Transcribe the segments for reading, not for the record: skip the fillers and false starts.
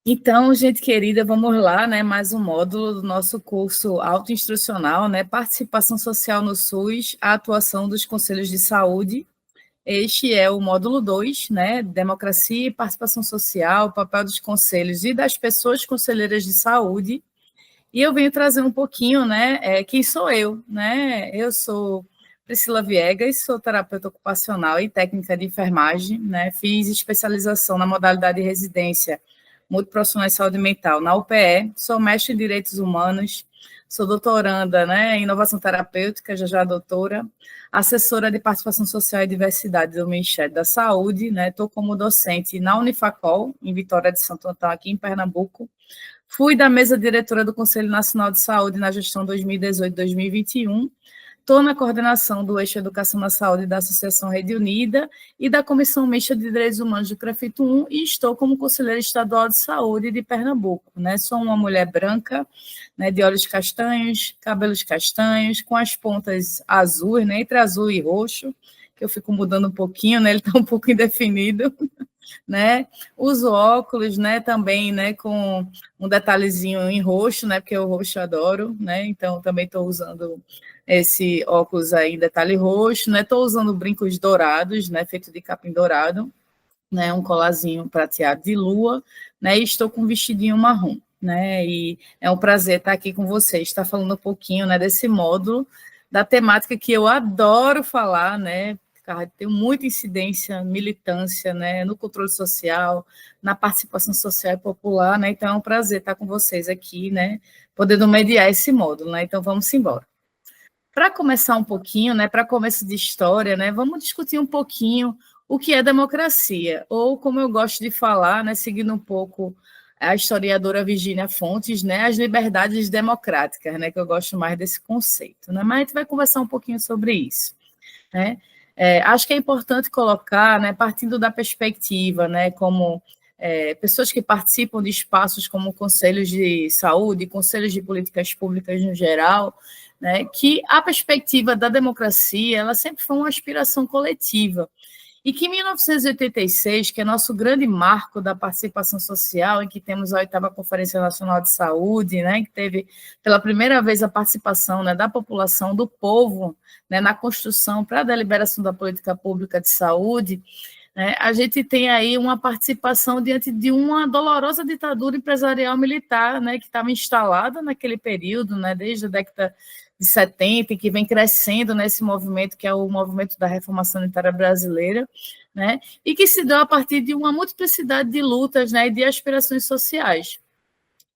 Então, gente querida, vamos lá, né? Mais um módulo do nosso curso autoinstrucional, né? Participação social no SUS, a atuação dos conselhos de saúde. Este é o módulo 2, né? Democracia e participação social, o papel dos conselhos e das pessoas conselheiras de saúde. E eu venho trazer um pouquinho, né? Quem sou eu, né? Eu sou Priscila Viegas, sou terapeuta ocupacional e técnica de enfermagem, né? Fiz especialização na modalidade de residência multiprofissional de saúde mental na UPE, sou mestre em direitos humanos, sou doutoranda, né, em inovação terapêutica, já doutora, assessora de participação social e diversidade do Ministério da Saúde, né? Estou como docente na Unifacol, em Vitória de Santo Antão, aqui em Pernambuco. Fui da mesa diretora do Conselho Nacional de Saúde na gestão 2018-2021. Estou na coordenação do Eixo Educação na Saúde da Associação Rede Unida e da Comissão Mista de Direitos Humanos do CREFIT 1 e estou como conselheira estadual de saúde de Pernambuco. Né? Sou uma mulher branca, né, de olhos castanhos, cabelos castanhos, com as pontas azuis, né, entre azul e roxo, que eu fico mudando um pouquinho, né, ele está um pouco indefinido. Né? Uso óculos, né, também, né, com um detalhezinho em roxo, né, porque o roxo eu adoro, né? Então também estou usando esse óculos aí em detalhe roxo, né? Estou usando brincos dourados, né, feito de capim dourado, né, um colazinho prateado de lua, né? E estou com um vestidinho marrom, né? E é um prazer estar aqui com vocês, estar falando um pouquinho, né, desse módulo da temática que eu adoro falar, né? Tenho muita incidência, militância, né, no controle social, na participação social e popular, né? Então é um prazer estar com vocês aqui, né, podendo mediar esse módulo, né? Então vamos embora. Para começar um pouquinho, né, para começo de história, né, vamos discutir um pouquinho o que é democracia, ou como eu gosto de falar, né, seguindo um pouco a historiadora Virginia Fontes, né, as liberdades democráticas, né, que eu gosto mais desse conceito, né, mas a gente vai conversar um pouquinho sobre isso, né. Acho que é importante colocar, né, partindo da perspectiva, né, como pessoas que participam de espaços como conselhos de saúde, conselhos de políticas públicas no geral, né, que a perspectiva da democracia ela sempre foi uma aspiração coletiva. E que em 1986, que é nosso grande marco da participação social, em que temos a 8ª Conferência Nacional de Saúde, né, que teve pela primeira vez a participação, né, da população, do povo, né, na construção para a deliberação da política pública de saúde, né, a gente tem aí uma participação diante de uma dolorosa ditadura empresarial militar, né, que estava instalada naquele período, né, desde a década de 70, que vem crescendo nesse movimento, que é o movimento da reforma sanitária brasileira, né, e que se deu a partir de uma multiplicidade de lutas, né, e de aspirações sociais.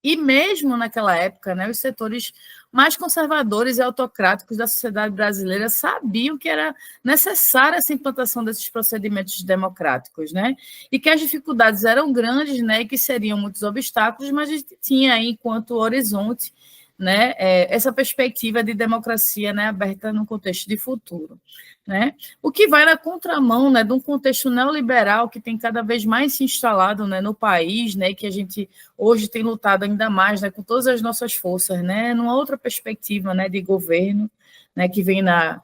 E mesmo naquela época, né, os setores mais conservadores e autocráticos da sociedade brasileira sabiam que era necessária essa implantação desses procedimentos democráticos, né, e que as dificuldades eram grandes, né, e que seriam muitos obstáculos, mas a gente tinha aí, enquanto horizonte, né, essa perspectiva de democracia, né, aberta no contexto de futuro, né? O que vai na contramão, né, de um contexto neoliberal que tem cada vez mais se instalado, né, no país, né, que a gente hoje tem lutado ainda mais, né, com todas as nossas forças, né, numa outra perspectiva, né, de governo, né, que vem na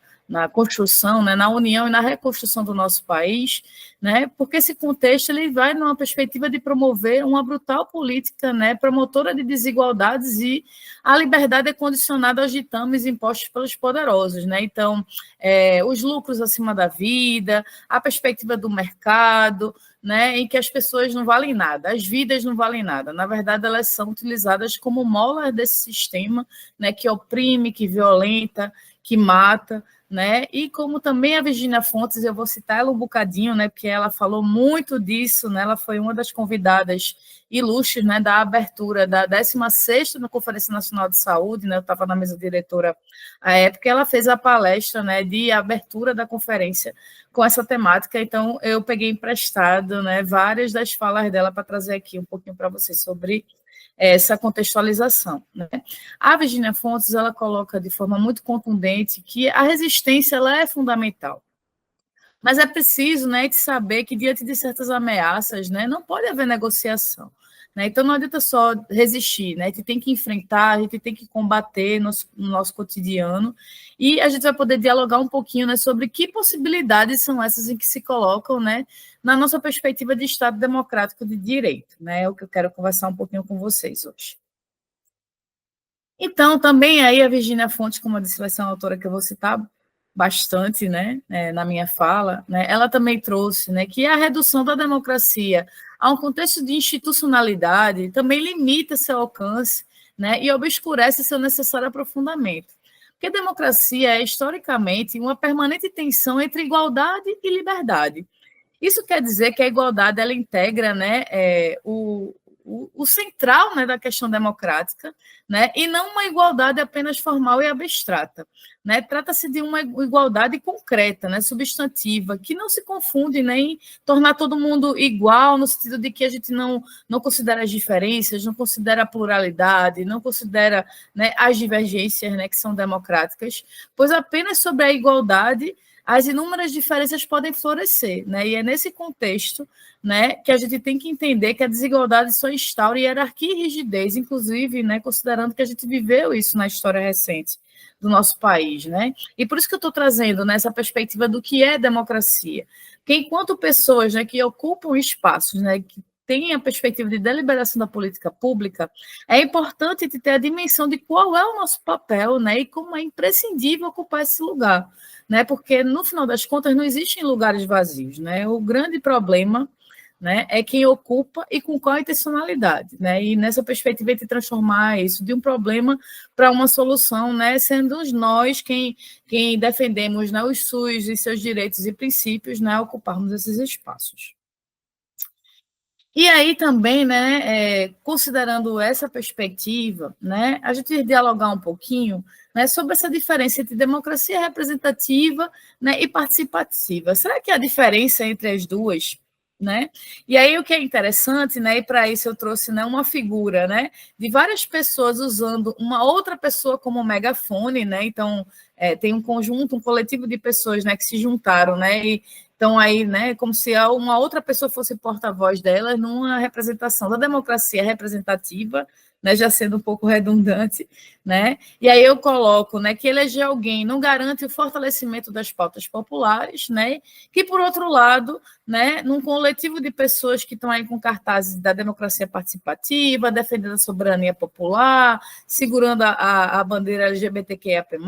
construção, né, na união e na reconstrução do nosso país, né, porque esse contexto ele vai numa perspectiva de promover uma brutal política, né, promotora de desigualdades, e a liberdade é condicionada aos ditames impostos pelos poderosos, né? Então, os lucros acima da vida, a perspectiva do mercado, né, em que as pessoas não valem nada, as vidas não valem nada. Na verdade, elas são utilizadas como molas desse sistema, né, que oprime, que violenta, que mata, né? E como também a Virginia Fontes, eu vou citar ela um bocadinho, né, porque ela falou muito disso, né? Ela foi uma das convidadas ilustres, né, da abertura da 16ª na Conferência Nacional de Saúde, né? Eu estava na mesa diretora à época, ela fez a palestra, né, de abertura da conferência com essa temática, então eu peguei emprestado, né, várias das falas dela para trazer aqui um pouquinho para vocês sobre essa contextualização, né? A Virginia Fontes ela coloca de forma muito contundente que a resistência ela é fundamental, mas é preciso, né, de saber que diante de certas ameaças, né, não pode haver negociação. né? Então, não adianta só resistir, né? A gente tem que enfrentar, a gente tem que combater no nosso cotidiano, e a gente vai poder dialogar um pouquinho, né, sobre que possibilidades são essas em que se colocam, né, na nossa perspectiva de Estado democrático de direito, né? É o que eu quero conversar um pouquinho com vocês hoje. Então, também aí a Virginia Fontes, como eu disse, vai ser uma autora que eu vou citar bastante, né, na minha fala, né, ela também trouxe, né, que a redução da democracia a um contexto de institucionalidade também limita seu alcance, né, e obscurece seu necessário aprofundamento. Porque a democracia é, historicamente, uma permanente tensão entre igualdade e liberdade. Isso quer dizer que a igualdade ela integra, né, o central, né, da questão democrática, né, e não uma igualdade apenas formal e abstrata, né? Trata-se de uma igualdade concreta, né, substantiva, que não se confunde, né, em tornar todo mundo igual, no sentido de que a gente não considera as diferenças, não considera a pluralidade, não considera, né, as divergências, né, que são democráticas, pois apenas sobre a igualdade as inúmeras diferenças podem florescer, né? E é nesse contexto, né, que a gente tem que entender que a desigualdade só instaura hierarquia e rigidez, inclusive, né, considerando que a gente viveu isso na história recente do nosso país, né? E por isso que eu estou trazendo nessa perspectiva do que é democracia, que enquanto pessoas, né, que ocupam espaços, né, que têm a perspectiva de deliberação da política pública, é importante ter a dimensão de qual é o nosso papel, né, e como é imprescindível ocupar esse lugar, né? Porque no final das contas não existem lugares vazios, né? O grande problema, né, é quem ocupa e com qual intencionalidade, né? E nessa perspectiva de transformar isso de um problema para uma solução, né, sendo nós quem defendemos, né, os SUS e seus direitos e princípios, né, ocuparmos esses espaços. E aí também, né, considerando essa perspectiva, né, a gente dialogar um pouquinho, né, sobre essa diferença entre democracia representativa, né, e participativa. Será que há diferença entre as duas? Né? E aí o que é interessante, né, e para isso eu trouxe, né, uma figura, né, de várias pessoas usando uma outra pessoa como megafone, né? Então tem um conjunto, um coletivo de pessoas, né, que se juntaram, né, e então, aí, né, como se uma outra pessoa fosse porta-voz dela numa representação da democracia representativa, né, já sendo um pouco redundante, né? E aí eu coloco, né, que eleger alguém não garante o fortalecimento das pautas populares, né? Que, por outro lado, né, num coletivo de pessoas que estão aí com cartazes da democracia participativa, defendendo a soberania popular, segurando a bandeira LGBTQIAP+,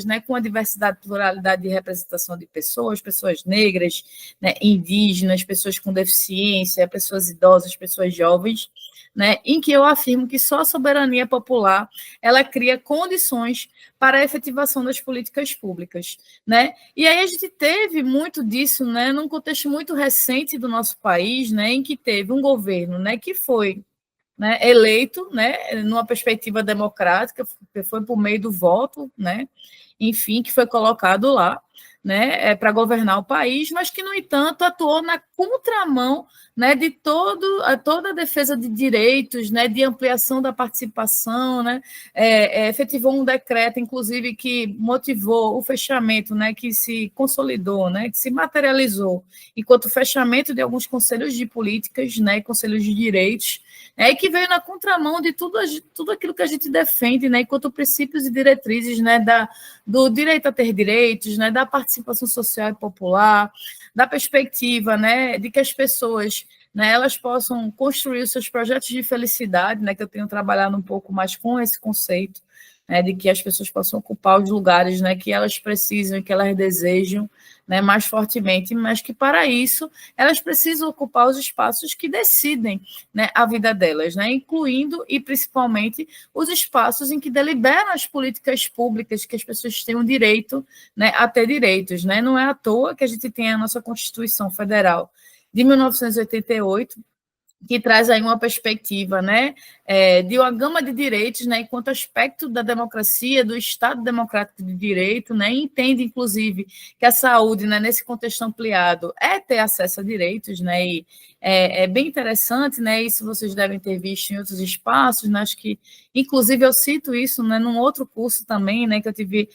né, com a diversidade, pluralidade de representação de pessoas, pessoas negras, né, indígenas, pessoas com deficiência, pessoas idosas, pessoas jovens, né, em que eu afirmo que só a soberania popular ela cria condições para a efetivação das políticas públicas, né? E aí a gente teve muito disso, né, num contexto muito recente do nosso país, né, em que teve um governo, né, que foi, né, eleito, né, numa perspectiva democrática, que foi por meio do voto, né, enfim, que foi colocado lá, né, para governar o país, mas que, no entanto, atuou na contramão, né, de toda a defesa de direitos, né, de ampliação da participação, né, efetivou um decreto, inclusive, que motivou o fechamento, né, que se consolidou, né, que se materializou, enquanto o fechamento de alguns conselhos de políticas, né, conselhos de direitos, e que veio na contramão de tudo aquilo que a gente defende, né, enquanto princípios e diretrizes, né, do direito a ter direitos, né, da participação social e popular, da perspectiva, né, de que as pessoas, né, elas possam construir os seus projetos de felicidade, né, que eu tenho trabalhado um pouco mais com esse conceito, né, de que as pessoas possam ocupar os lugares, né, que elas precisam, que elas desejam, né, mais fortemente, mas que para isso elas precisam ocupar os espaços que decidem, né, a vida delas, né, incluindo e principalmente os espaços em que deliberam as políticas públicas que as pessoas têm o direito, né, a ter direitos, né? Não é à toa que a gente tem a nossa Constituição Federal de 1988, que traz aí uma perspectiva, né, de uma gama de direitos, né, enquanto aspecto da democracia, do Estado Democrático de Direito, né, e entende, inclusive, que a saúde, né, nesse contexto ampliado, é ter acesso a direitos, né, e é bem interessante, né, isso vocês devem ter visto em outros espaços, né, acho que, inclusive, eu cito isso, né, num outro curso também, né, que eu tive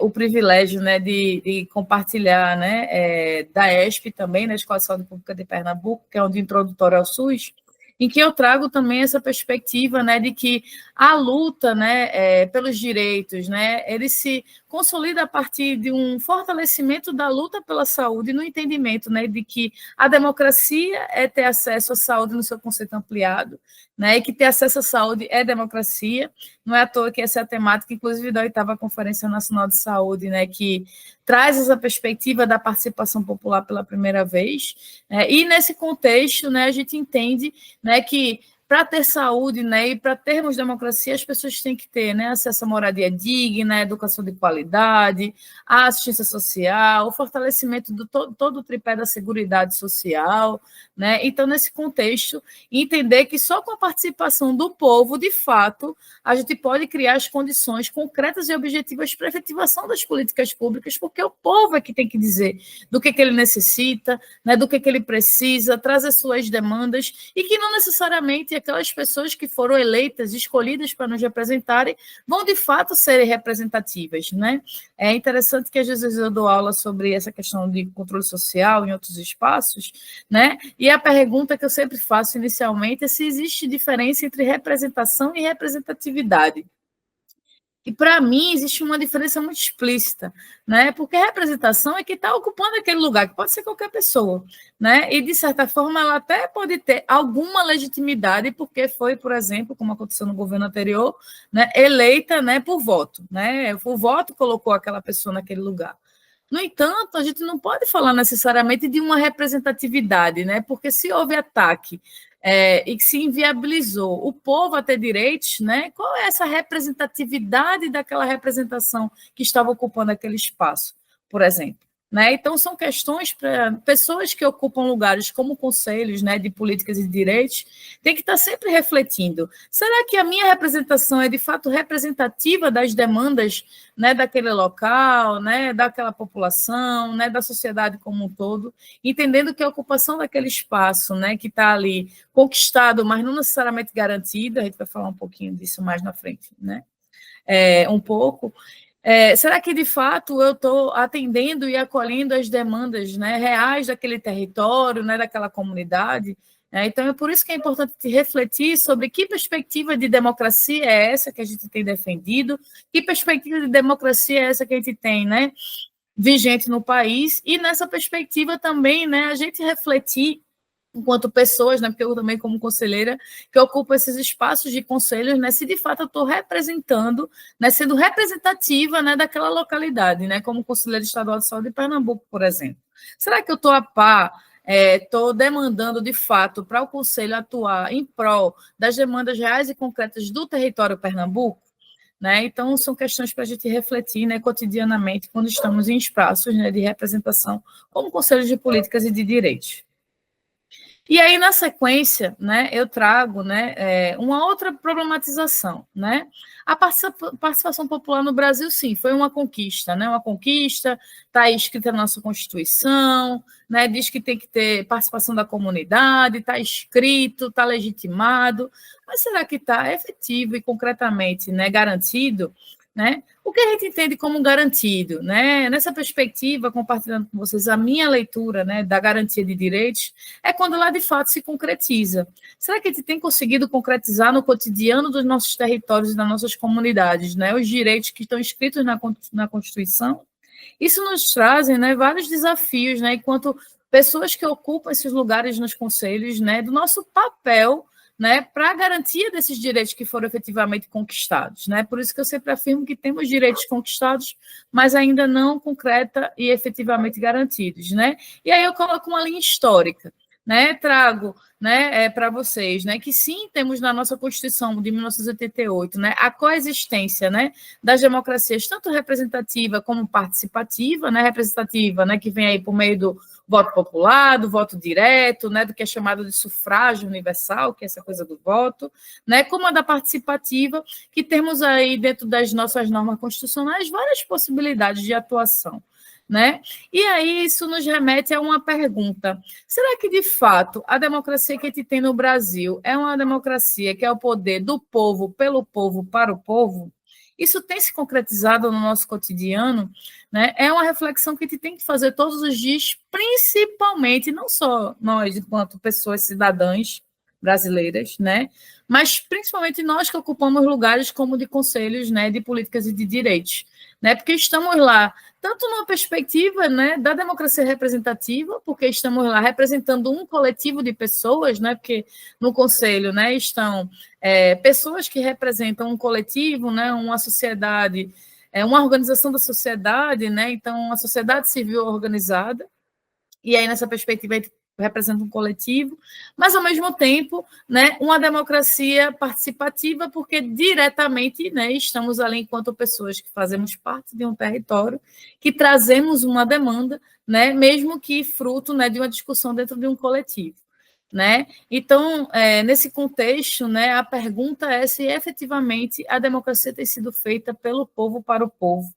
o privilégio, né, de compartilhar, né, da ESP também, na Escola de Saúde Pública de Pernambuco, que é um de introdutório ao SUS, em que eu trago também essa perspectiva, né, de que a luta, né, pelos direitos, né, ele se consolida a partir de um fortalecimento da luta pela saúde, no entendimento, né, de que a democracia é ter acesso à saúde no seu conceito ampliado, né, e que ter acesso à saúde é democracia. Não é à toa que essa é a temática, inclusive, da 8ª Conferência Nacional de Saúde, né, que traz essa perspectiva da participação popular pela primeira vez, né, e nesse contexto, né, a gente entende, né, que para ter saúde, né, e para termos democracia, as pessoas têm que ter, né, acesso à moradia digna, à educação de qualidade, à assistência social, o fortalecimento do todo o tripé da seguridade social, né? Então, nesse contexto, entender que só com a participação do povo, de fato, a gente pode criar as condições concretas e objetivas para a efetivação das políticas públicas, porque o povo é que tem que dizer do que ele necessita, né, do que ele precisa, trazer suas demandas, e que não necessariamente aquelas pessoas que foram eleitas, escolhidas para nos representarem, vão de fato ser representativas, né? É interessante que às vezes eu dou aula sobre essa questão de controle social em outros espaços, né? E a pergunta que eu sempre faço inicialmente é se existe diferença entre representação e representatividade. E, para mim, existe uma diferença muito explícita, né? Porque a representação é que está ocupando aquele lugar, que pode ser qualquer pessoa, né? E, de certa forma, ela até pode ter alguma legitimidade, porque foi, por exemplo, como aconteceu no governo anterior, né, eleita, né, por voto, né? O voto colocou aquela pessoa naquele lugar. No entanto, a gente não pode falar necessariamente de uma representatividade, né? Porque se houve ataque e que se inviabilizou o povo a ter direitos, né? Qual é essa representatividade daquela representação que estava ocupando aquele espaço, por exemplo? Né? Então, são questões para pessoas que ocupam lugares como conselhos, né, de políticas e de direitos, tem que estar sempre refletindo. Será que a minha representação é, de fato, representativa das demandas, né, daquele local, né, daquela população, né, da sociedade como um todo, entendendo que a ocupação daquele espaço, né, que está ali conquistado, mas não necessariamente garantido, a gente vai falar um pouquinho disso mais na frente, né? Um pouco. Será que, de fato, eu estou atendendo e acolhendo as demandas, né, reais daquele território, né, daquela comunidade? Então, é por isso que é importante refletir sobre que perspectiva de democracia é essa que a gente tem defendido, que perspectiva de democracia é essa que a gente tem, né, vigente no país, e nessa perspectiva também, né, a gente refletir enquanto pessoas, né, porque eu também como conselheira, que ocupo esses espaços de conselhos, né, se de fato eu estou representando, né, sendo representativa, né, daquela localidade, né, como conselheira estadual de saúde de Pernambuco, por exemplo. Será que eu estou a par, estou demandando de fato para o conselho atuar em prol das demandas reais e concretas do território Pernambuco? Né? Então, são questões para a gente refletir, né, cotidianamente quando estamos em espaços, né, de representação, como conselhos de políticas e de direitos. E aí, na sequência, né, eu trago, né, uma outra problematização. Né? A participação popular no Brasil, sim, foi uma conquista, né? Uma conquista, está escrita na nossa Constituição, né, diz que tem que ter participação da comunidade, está escrito, está legitimado, mas será que está efetivo e concretamente, né, garantido? Né? O que a gente entende como garantido? Né? Nessa perspectiva, compartilhando com vocês a minha leitura, né, da garantia de direitos, é quando ela de fato se concretiza. Será que a gente tem conseguido concretizar no cotidiano dos nossos territórios e das nossas comunidades, né, os direitos que estão escritos na Constituição? Isso nos traz, né, vários desafios, né, enquanto pessoas que ocupam esses lugares nos conselhos, né, do nosso papel, né, para a garantia desses direitos que foram efetivamente conquistados. Né? Por isso que eu sempre afirmo que temos direitos conquistados, mas ainda não concreta e efetivamente garantidos. Né? E aí eu coloco uma linha histórica, né? Trago, né, para vocês, né, que sim, temos na nossa Constituição de 1988, né, a coexistência, né, das democracias, tanto representativa como participativa, né, representativa, né, que vem aí por meio do voto popular, do voto direto, né, do que é chamado de sufrágio universal, que é essa coisa do voto, né, como a da participativa, que temos aí dentro das nossas normas constitucionais várias possibilidades de atuação. Né? E aí isso nos remete a uma pergunta: será que, de fato, a democracia que a gente tem no Brasil é uma democracia que é o poder do povo, pelo povo, para o povo? Isso tem se concretizado no nosso cotidiano? Né? É uma reflexão que a gente tem que fazer todos os dias, principalmente, não só nós, enquanto pessoas cidadãs, brasileiras, né? Mas principalmente nós que ocupamos lugares como de conselhos, né, de políticas e de direitos, né? Porque estamos lá tanto numa perspectiva, né, da democracia representativa, porque estamos lá representando um coletivo de pessoas, né? Porque no conselho, né, estão pessoas que representam um coletivo, né, uma sociedade, uma organização da sociedade, né? Então, a sociedade civil organizada. E aí, nessa perspectiva, a gente representa um coletivo, mas, ao mesmo tempo, né, uma democracia participativa, porque diretamente, né, estamos ali enquanto pessoas que fazemos parte de um território, que trazemos uma demanda, né, mesmo que fruto, né, de uma discussão dentro de um coletivo. Né? Então, nesse contexto, né, a pergunta é se efetivamente a democracia tem sido feita pelo povo para o povo.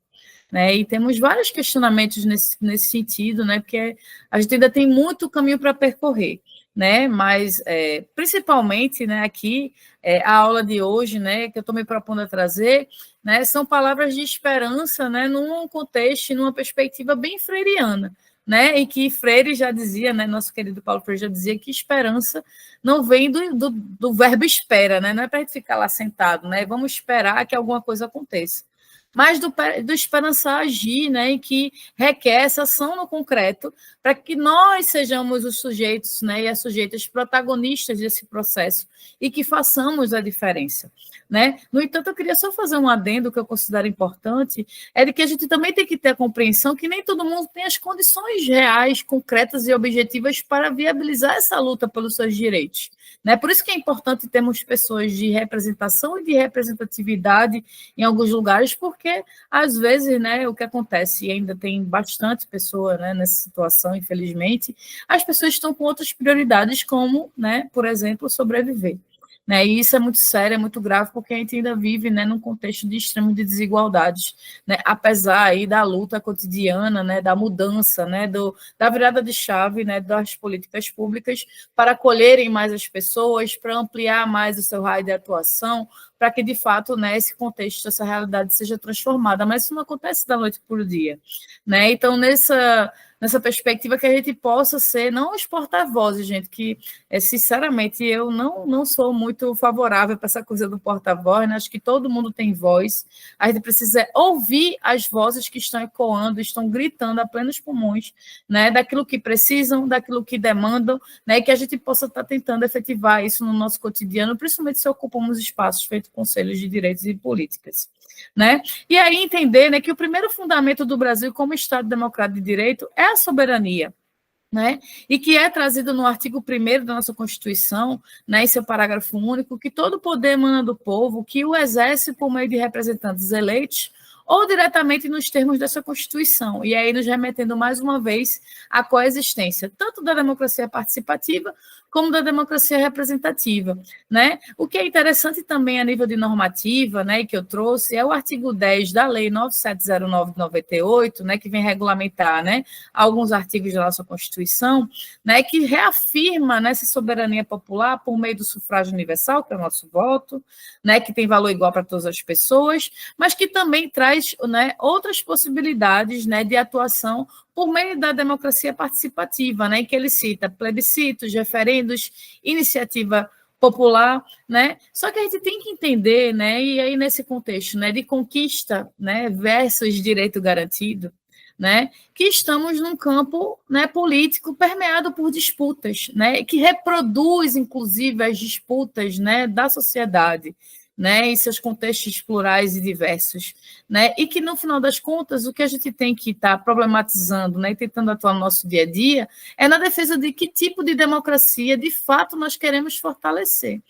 Né? E temos vários questionamentos nesse sentido, né? Porque a gente ainda tem muito caminho para percorrer, né? Mas principalmente, né, aqui a aula de hoje, né, que eu estou me propondo a trazer, né, são palavras de esperança, né, num contexto, numa perspectiva bem freiriana, né? E que Freire já dizia, né, nosso querido Paulo Freire já dizia que esperança não vem do verbo espera, né? Não é para a gente ficar lá sentado, né? Vamos esperar que alguma coisa aconteça, mas do esperançar agir, né, e que requer essa ação no concreto para que nós sejamos os sujeitos, né, e as sujeitas protagonistas desse processo e que façamos a diferença. Né? No entanto, eu queria só fazer um adendo que eu considero importante, é de que a gente também tem que ter a compreensão que nem todo mundo tem as condições reais, concretas e objetivas para viabilizar essa luta pelos seus direitos. Né? Por isso que é importante termos pessoas de representação e de representatividade em alguns lugares, porque, às vezes, né, o que acontece, e ainda tem bastante pessoa, né, nessa situação, infelizmente, as pessoas estão com outras prioridades, como, né, por exemplo, sobreviver. Né, e isso é muito sério, é muito grave, porque a gente ainda vive, né, num contexto de extremo de desigualdades, né, apesar aí da luta cotidiana, né, da mudança, né, da virada de chave, né, das políticas públicas para acolherem mais as pessoas, para ampliar mais o seu raio de atuação, para que, de fato, né, esse contexto, essa realidade seja transformada. Mas isso não acontece da noite para o dia. Né? Então, nessa perspectiva que a gente possa ser, não os porta-vozes, gente, que, sinceramente, eu não sou muito favorável para essa coisa do porta-voz, né? Acho que todo mundo tem voz, a gente precisa ouvir as vozes que estão ecoando, estão gritando a plenos pulmões, né? Daquilo que precisam, daquilo que demandam, né? E que a gente possa estar tentando efetivar isso no nosso cotidiano, principalmente se ocupamos espaços feitos conselhos de direitos e políticas. Né? E aí entender, né, que o primeiro fundamento do Brasil como Estado democrático de direito é a soberania, né? E que é trazido no artigo 1º da nossa Constituição, né, em seu parágrafo único, que todo poder emana do povo, que o exerce por meio de representantes eleitos ou diretamente nos termos dessa Constituição. E aí nos remetendo mais uma vez à coexistência, tanto da democracia participativa como da democracia representativa. Né? O que é interessante também a nível de normativa, né, que eu trouxe, é o artigo 10 da Lei 9709 de 98, né, que vem regulamentar, né, alguns artigos da nossa Constituição, né, que reafirma, né, essa soberania popular por meio do sufrágio universal, que é o nosso voto, né, que tem valor igual para todas as pessoas, mas que também traz, né, outras possibilidades, né, de atuação por meio da democracia participativa, né, em que ele cita plebiscitos, referendos, iniciativa popular, né? Só que a gente tem que entender, né, e aí nesse contexto, né, de conquista, né, versus direito garantido, né, que estamos num campo, né, político permeado por disputas, né, que reproduz inclusive as disputas, né, da sociedade, né, em seus contextos plurais e diversos, né, e que no final das contas o que a gente tem que estar problematizando, né, e tentando atuar no nosso dia a dia é na defesa de que tipo de democracia de fato nós queremos fortalecer.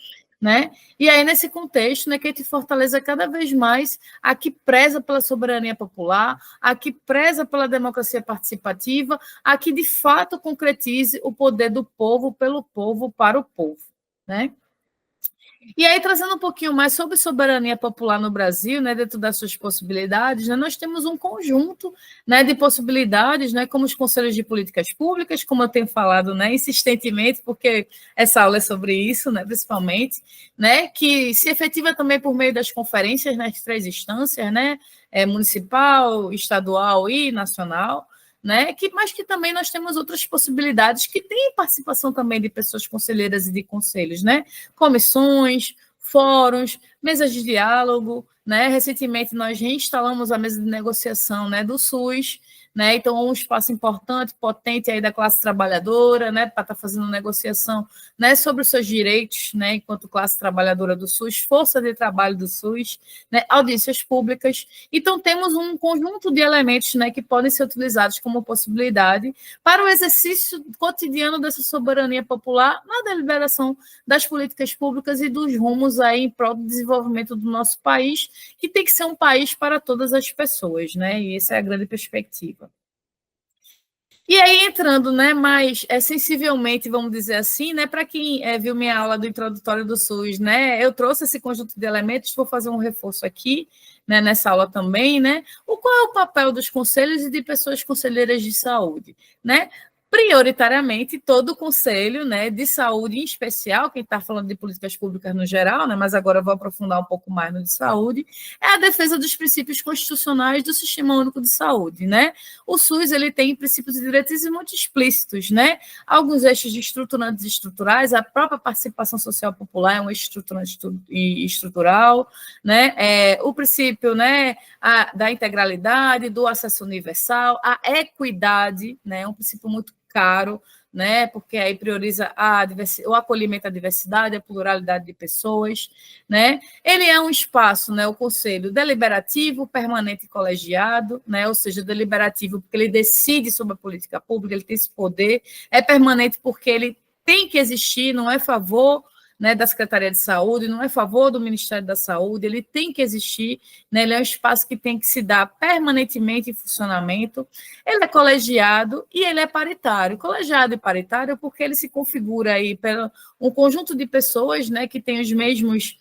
Né? E aí, nesse contexto, né, que a gente fortaleza cada vez mais a que preza pela soberania popular, a que preza pela democracia participativa, a que de fato concretize o poder do povo, pelo povo, para o povo. Né? E aí, trazendo um pouquinho mais sobre soberania popular no Brasil, né, dentro das suas possibilidades, né, nós temos um conjunto, né, de possibilidades, né, como os conselhos de políticas públicas, como eu tenho falado, né, insistentemente, porque essa aula é sobre isso, né, principalmente, né, que se efetiva também por meio das conferências nas 3 instâncias, né, municipal, estadual e nacional, né? Mas que também nós temos outras possibilidades que têm participação também de pessoas conselheiras e de conselhos, né? Comissões, fóruns, mesas de diálogo, né? Recentemente nós reinstalamos a mesa de negociação, né, do SUS, né? Então, um espaço importante, potente aí da classe trabalhadora, né, para estar fazendo negociação, né, sobre os seus direitos, né, enquanto classe trabalhadora do SUS, força de trabalho do SUS, né, audiências públicas. Então, temos um conjunto de elementos, né, que podem ser utilizados como possibilidade para o exercício cotidiano dessa soberania popular na deliberação das políticas públicas e dos rumos aí em prol do desenvolvimento do nosso país, que tem que ser um país para todas as pessoas, né? E essa é a grande perspectiva. E aí, entrando, né, mais sensivelmente, vamos dizer assim, né, para quem viu minha aula do introdutório do SUS, né, eu trouxe esse conjunto de elementos, vou fazer um reforço aqui, né, nessa aula também, né, qual é o papel dos conselhos e de pessoas conselheiras de saúde, né? Prioritariamente, todo o conselho, né, de saúde, em especial, quem está falando de políticas públicas no geral, né, mas agora eu vou aprofundar um pouco mais no de saúde, é a defesa dos princípios constitucionais do Sistema Único de Saúde, né? O SUS ele tem princípios e diretrizes muito explícitos, né? Alguns eixos estruturantes e estruturais, a própria participação social popular é um eixo estruturante e estrutural, né? O princípio, né, da integralidade, do acesso universal, a equidade, né? É um princípio muito caro, né? Porque aí prioriza o acolhimento à diversidade, a pluralidade de pessoas, né? Ele é um espaço, né, o conselho deliberativo, permanente e colegiado, né? Ou seja, deliberativo porque ele decide sobre a política pública, ele tem esse poder, é permanente porque ele tem que existir, não é favor, né, da Secretaria de Saúde, não é favor do Ministério da Saúde, ele tem que existir, né, ele é um espaço que tem que se dar permanentemente em funcionamento, ele é colegiado e ele é paritário. Colegiado e paritário porque ele se configura aí pelo um conjunto de pessoas, né, que têm os mesmos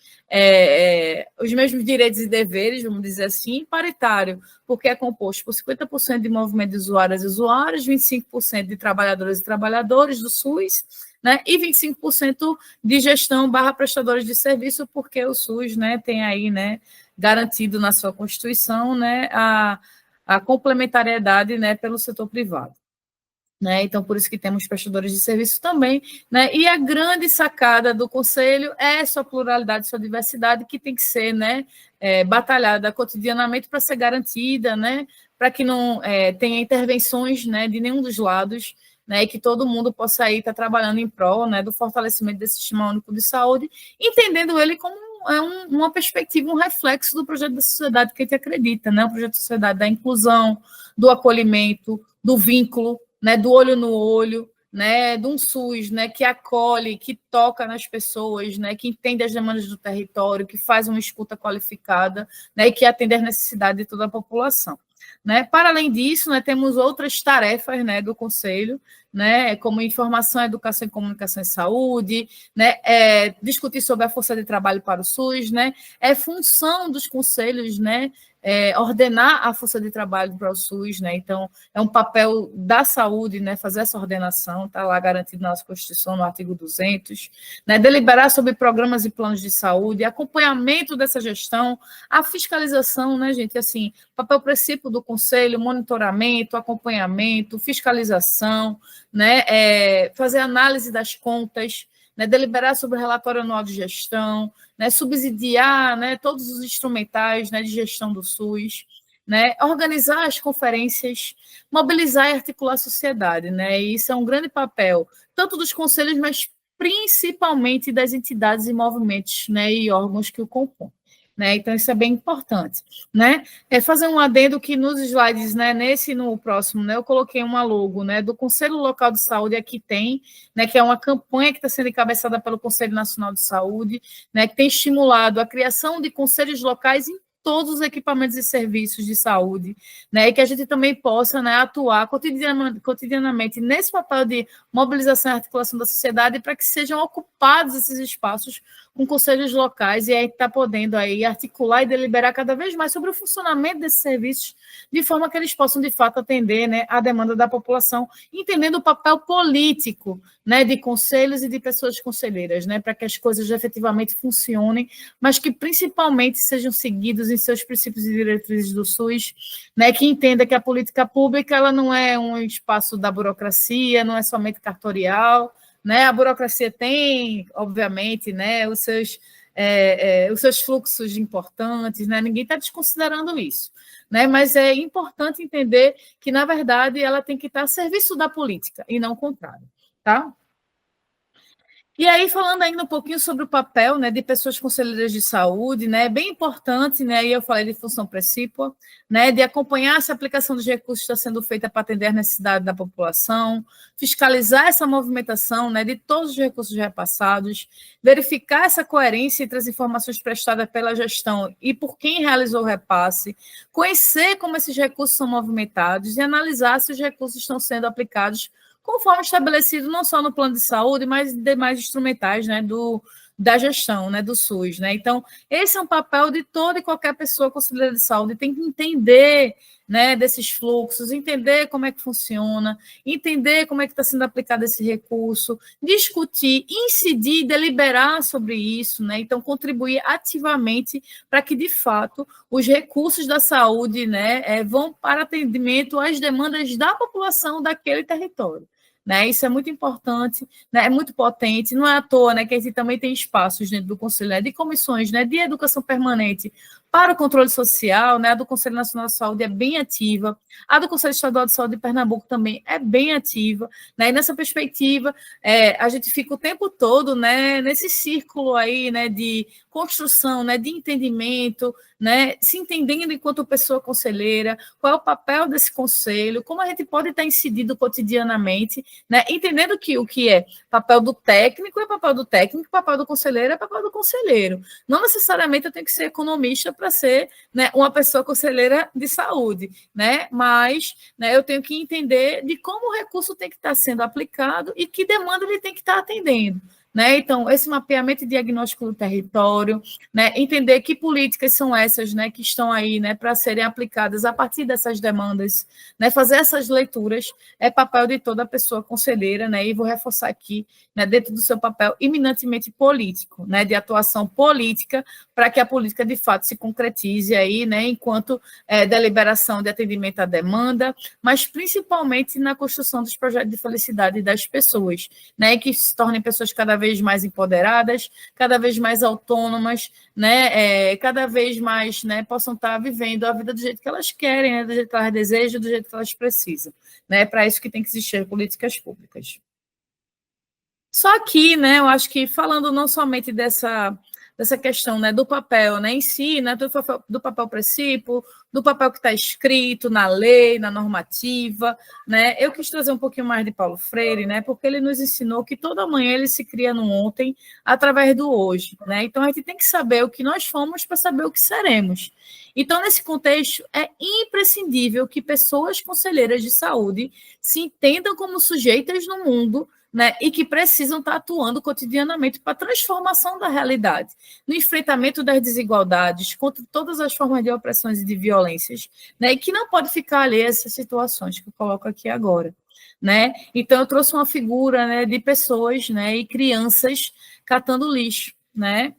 direitos e deveres, vamos dizer assim, paritário, porque é composto por 50% de movimento de usuárias e usuários, 25% de trabalhadoras e trabalhadores do SUS, né, e 25% de gestão / prestadores de serviço, porque o SUS, né, tem aí, né, garantido na sua Constituição, né, a complementariedade, né, pelo setor privado. Né? Então, por isso que temos prestadores de serviço também, né? E a grande sacada do Conselho é sua pluralidade, sua diversidade, que tem que ser, né, batalhada cotidianamente para ser garantida, né, para que não tenha intervenções, né, de nenhum dos lados, né, e que todo mundo possa aí estar trabalhando em prol, né, do fortalecimento desse Sistema Único de Saúde, entendendo ele como uma perspectiva, um reflexo do projeto da sociedade que a gente acredita, né, o projeto da sociedade da inclusão, do acolhimento, do vínculo, né, do olho no olho, né, de um SUS, né, que acolhe, que toca nas pessoas, né, que entende as demandas do território, que faz uma escuta qualificada, né, e que atende às necessidades de toda a população. Né? Para além disso, né, temos outras tarefas, né, do Conselho, né, como informação, educação e comunicação e saúde, né, discutir sobre a força de trabalho para o SUS, né, é função dos conselhos, né, ordenar a força de trabalho para o SUS, né, então é um papel da saúde, né, fazer essa ordenação, está lá garantido na nossa Constituição, no artigo 200, né, deliberar sobre programas e planos de saúde, acompanhamento dessa gestão, a fiscalização, né, gente, assim, papel princípio do Conselho, monitoramento, acompanhamento, fiscalização, né, fazer análise das contas, né, deliberar sobre o relatório anual de gestão, né, subsidiar, né, todos os instrumentais, né, de gestão do SUS, né, organizar as conferências, mobilizar e articular a sociedade. Né, e isso é um grande papel, tanto dos conselhos, mas principalmente das entidades e movimentos, né, e órgãos que o compõem. Né, então, isso é bem importante. Né? Fazer um adendo que nos slides, né, nesse e no próximo, né, eu coloquei uma logo, né, do Conselho Local de Saúde, aqui tem, né, que é uma campanha que está sendo encabeçada pelo Conselho Nacional de Saúde, né, que tem estimulado a criação de conselhos locais em todos os equipamentos e serviços de saúde, né, e que a gente também possa, né, atuar cotidianamente nesse papel de mobilização e articulação da sociedade para que sejam ocupados esses espaços com conselhos locais, e aí está podendo aí articular e deliberar cada vez mais sobre o funcionamento desses serviços, de forma que eles possam, de fato, atender, né, a demanda da população, entendendo o papel político, né, de conselhos e de pessoas conselheiras, né, para que as coisas efetivamente funcionem, mas que principalmente sejam seguidos em seus princípios e diretrizes do SUS, né, que entenda que a política pública ela não é um espaço da burocracia, não é somente cartorial, né, a burocracia tem, obviamente, né, os seus fluxos importantes, né, ninguém está desconsiderando isso, né, mas é importante entender que, na verdade, ela tem que estar a serviço da política e não o contrário. Tá? E aí, falando ainda um pouquinho sobre o papel, né, de pessoas conselheiras de saúde, né, é bem importante, né, aí eu falei de função precípua, né, de acompanhar se a aplicação dos recursos está sendo feita para atender a necessidade da população, fiscalizar essa movimentação, né, de todos os recursos repassados, verificar essa coerência entre as informações prestadas pela gestão e por quem realizou o repasse, conhecer como esses recursos são movimentados e analisar se os recursos estão sendo aplicados conforme estabelecido não só no plano de saúde, mas demais instrumentais, né, da gestão, né, do SUS, né? Então, esse é um papel de toda e qualquer pessoa conselheira de saúde, tem que entender, né, desses fluxos, entender como é que funciona, entender como é que está sendo aplicado esse recurso, discutir, incidir, deliberar sobre isso, né? Então, contribuir ativamente para que, de fato, os recursos da saúde, né, vão para atendimento às demandas da população daquele território. Né, isso é muito importante, né, é muito potente, não é à toa, né, que a gente também tem espaços dentro do Conselho, né, de comissões, né, de educação permanente para o controle social, né, a do Conselho Nacional de Saúde é bem ativa, a do Conselho Estadual de Saúde de Pernambuco também é bem ativa, né, e nessa perspectiva a gente fica o tempo todo, né, nesse círculo aí, né, de construção, né, de entendimento, né, se entendendo enquanto pessoa conselheira, qual é o papel desse conselho, como a gente pode estar incidido cotidianamente, né, entendendo que o que é papel do técnico é papel do técnico, papel do conselheiro é papel do conselheiro. Não necessariamente eu tenho que ser economista para ser, né, uma pessoa conselheira de saúde, né, mas, né, eu tenho que entender de como o recurso tem que estar sendo aplicado e que demanda ele tem que estar atendendo. Né? Então, esse mapeamento e diagnóstico do território, né? Entender que políticas são essas, né, que estão aí, né, para serem aplicadas a partir dessas demandas, né? Fazer essas leituras é papel de toda pessoa conselheira, né? E vou reforçar aqui, né, dentro do seu papel eminentemente político, né, de atuação política, para que a política de fato se concretize aí, né, enquanto deliberação de atendimento à demanda, mas principalmente na construção dos projetos de felicidade das pessoas, né, que se tornem pessoas cada vez mais empoderadas, cada vez mais autônomas, né, cada vez mais, né, possam estar vivendo a vida do jeito que elas querem, né, do jeito que elas desejam, do jeito que elas precisam, né, para isso que tem que existir políticas públicas. Só que, né, eu acho que falando não somente dessa questão, né, do papel, né, em si, né, do papel precípio, do papel que está escrito na lei, na normativa, né, eu quis trazer um pouquinho mais de Paulo Freire, né, porque ele nos ensinou que toda manhã ele se cria no ontem através do hoje, né, então a gente tem que saber o que nós fomos para saber o que seremos. Então, nesse contexto, é imprescindível que pessoas conselheiras de saúde se entendam como sujeitas no mundo, né, e que precisam estar atuando cotidianamente para a transformação da realidade, no enfrentamento das desigualdades, contra todas as formas de opressões e de violências, né, e que não pode ficar alheio a essas situações que eu coloco aqui agora. Né? Então, eu trouxe uma figura, né, de pessoas, né, e crianças catando lixo, né,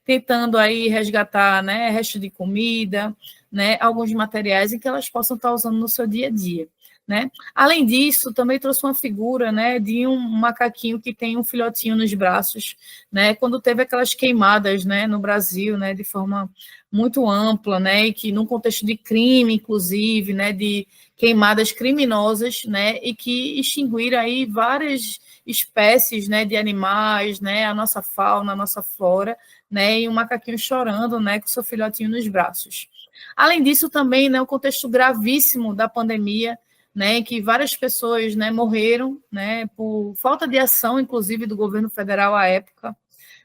tentando aí resgatar, né, resto de comida, né, alguns materiais em que elas possam estar usando no seu dia a dia. Né? Além disso, também trouxe uma figura, né, de um macaquinho que tem um filhotinho nos braços, né, quando teve aquelas queimadas, né, no Brasil, né, de forma muito ampla, né, e que num contexto de crime, inclusive, né, de queimadas criminosas, né, e que extinguiram aí várias espécies, né, de animais, né, a nossa fauna, a nossa flora, né, e um macaquinho chorando, né, com seu filhotinho nos braços. Além disso, também, né, o contexto gravíssimo da pandemia, né, em que várias pessoas, né, morreram, né, por falta de ação, inclusive, do governo federal à época,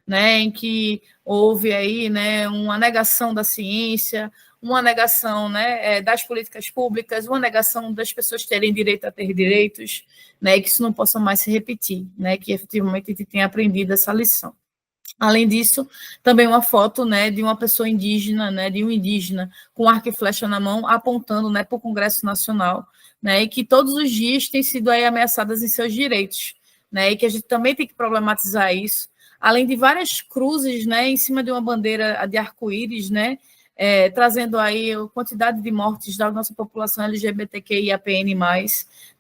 né, em que houve aí, né, uma negação da ciência, uma negação, né, das políticas públicas, uma negação das pessoas terem direito a ter direitos, né, e que isso não possa mais se repetir, né, que efetivamente a gente tenha aprendido essa lição. Além disso, também uma foto, né, de uma pessoa indígena, né, de um indígena com arco e flecha na mão, apontando, né, para o Congresso Nacional, né, e que todos os dias têm sido aí ameaçadas em seus direitos, né, e que a gente também tem que problematizar isso, além de várias cruzes, né, em cima de uma bandeira de arco-íris, né, trazendo aí a quantidade de mortes da nossa população LGBTQIAPN+,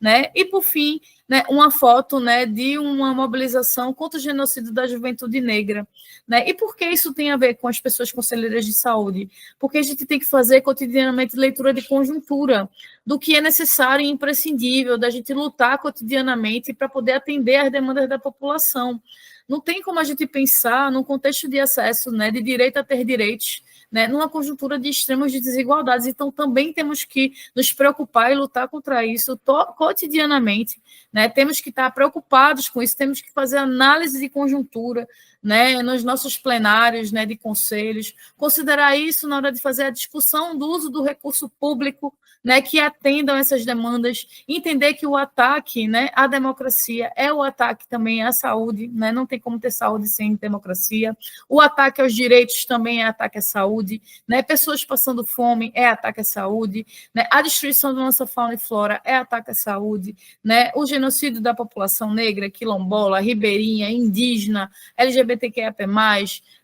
né, e por fim, né, uma foto, né, de uma mobilização contra o genocídio da juventude negra, né, e por que isso tem a ver com as pessoas conselheiras de saúde? Porque a gente tem que fazer cotidianamente leitura de conjuntura do que é necessário e imprescindível da gente lutar cotidianamente para poder atender às demandas da população. Não tem como a gente pensar num contexto de acesso, né, de direito a ter direitos, né, numa conjuntura de extremos de desigualdades. Então, também temos que nos preocupar e lutar contra isso cotidianamente, né? Temos que estar preocupados com isso, temos que fazer análise de conjuntura, né, nos nossos plenários, né, de conselhos, considerar isso na hora de fazer a discussão do uso do recurso público, né, que atendam essas demandas, entender que o ataque, né, à democracia é o ataque também à saúde, né, não tem como ter saúde sem democracia, o ataque aos direitos também é ataque à saúde, né, pessoas passando fome é ataque à saúde, né, a destruição da nossa fauna e flora é ataque à saúde, né, o genocídio da população negra, quilombola, ribeirinha, indígena, LGBTQIA+,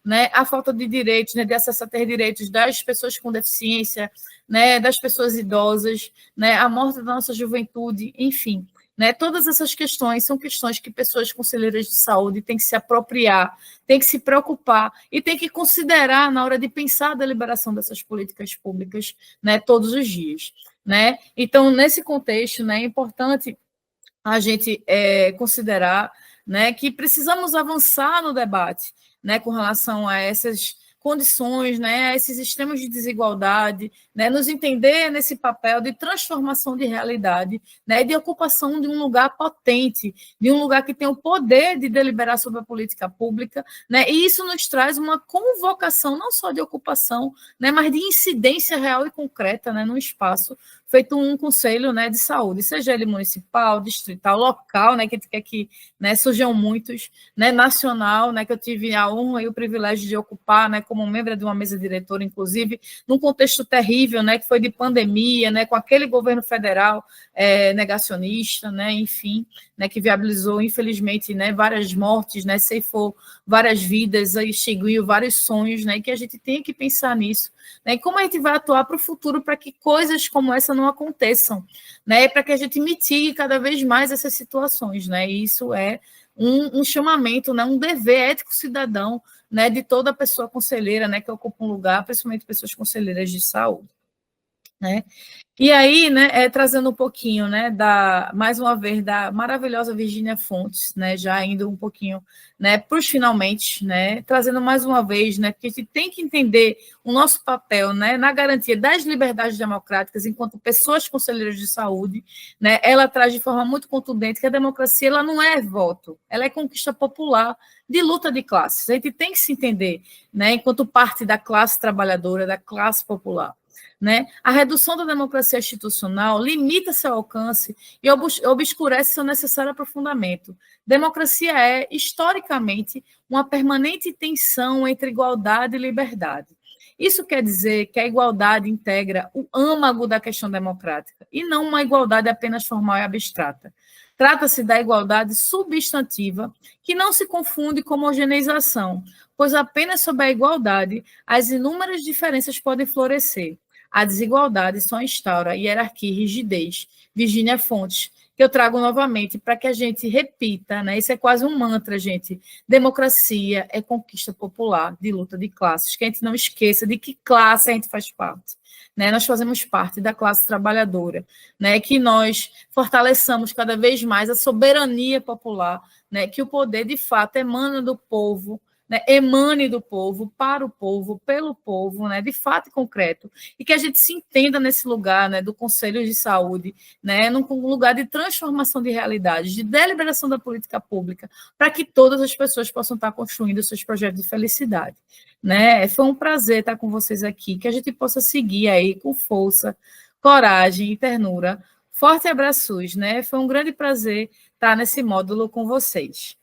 né, a falta de direitos, né, de acesso a ter direitos das pessoas com deficiência, né, das pessoas idosas, né, a morte da nossa juventude, enfim, né, todas essas questões são questões que pessoas conselheiras de saúde têm que se apropriar, têm que se preocupar e têm que considerar na hora de pensar a deliberação dessas políticas públicas, né, todos os dias, né? Então, nesse contexto, né, é importante a gente considerar, né, que precisamos avançar no debate, né, com relação a essas condições, né, a esses extremos de desigualdade, né, nos entender nesse papel de transformação de realidade, né, de ocupação de um lugar potente, de um lugar que tem o poder de deliberar sobre a política pública, né, e isso nos traz uma convocação não só de ocupação, né, mas de incidência real e concreta, né, no espaço, feito um conselho, né, de saúde, seja ele municipal, distrital, local, né, que quer que, né, surjam muitos, né, nacional, né, que eu tive a honra e o privilégio de ocupar, né, como membro de uma mesa diretora, inclusive, num contexto terrível, né, que foi de pandemia, né, com aquele governo federal negacionista, né, enfim, né, que viabilizou, infelizmente, né, várias mortes, né, ceifou várias vidas, extinguiu vários sonhos, né, e que a gente tem que pensar nisso, né, e como a gente vai atuar para o futuro para que coisas como essa não aconteçam, né, para que a gente mitigue cada vez mais essas situações, né, e isso é um chamamento, né, um dever ético cidadão, né, de toda pessoa conselheira, né, que ocupa um lugar, principalmente pessoas conselheiras de saúde, né. E aí, né, trazendo um pouquinho, né, mais uma vez, da maravilhosa Virgínia Fontes, né, já indo um pouquinho, né, para os finalmente, né, trazendo mais uma vez, né, porque a gente tem que entender o nosso papel, né, na garantia das liberdades democráticas enquanto pessoas conselheiras de saúde, né, ela traz de forma muito contundente que a democracia ela não é voto, ela é conquista popular de luta de classes. A gente tem que se entender, né, enquanto parte da classe trabalhadora, da classe popular. Né? A redução da democracia institucional limita seu alcance e obscurece seu necessário aprofundamento. Democracia é, historicamente, uma permanente tensão entre igualdade e liberdade. Isso quer dizer que a igualdade integra o âmago da questão democrática, e não uma igualdade apenas formal e abstrata. Trata-se da igualdade substantiva, que não se confunde com homogeneização, pois apenas sob a igualdade as inúmeras diferenças podem florescer. A desigualdade só instaura hierarquia e rigidez. Virgínia Fontes, que eu trago novamente para que a gente repita, né? Isso é quase um mantra, gente. Democracia é conquista popular de luta de classes. Que a gente não esqueça de que classe a gente faz parte. Né? Nós fazemos parte da classe trabalhadora, né? Que nós fortaleçamos cada vez mais a soberania popular, né? Que o poder, de fato, emana do povo, né, emane do povo, para o povo, pelo povo, né, de fato e concreto, e que a gente se entenda nesse lugar, né, do Conselho de Saúde, né, num lugar de transformação de realidades, de deliberação da política pública, para que todas as pessoas possam estar construindo seus projetos de felicidade. Né? Foi um prazer estar com vocês aqui, que a gente possa seguir aí com força, coragem e ternura. Forte abraços, né? Foi um grande prazer estar nesse módulo com vocês.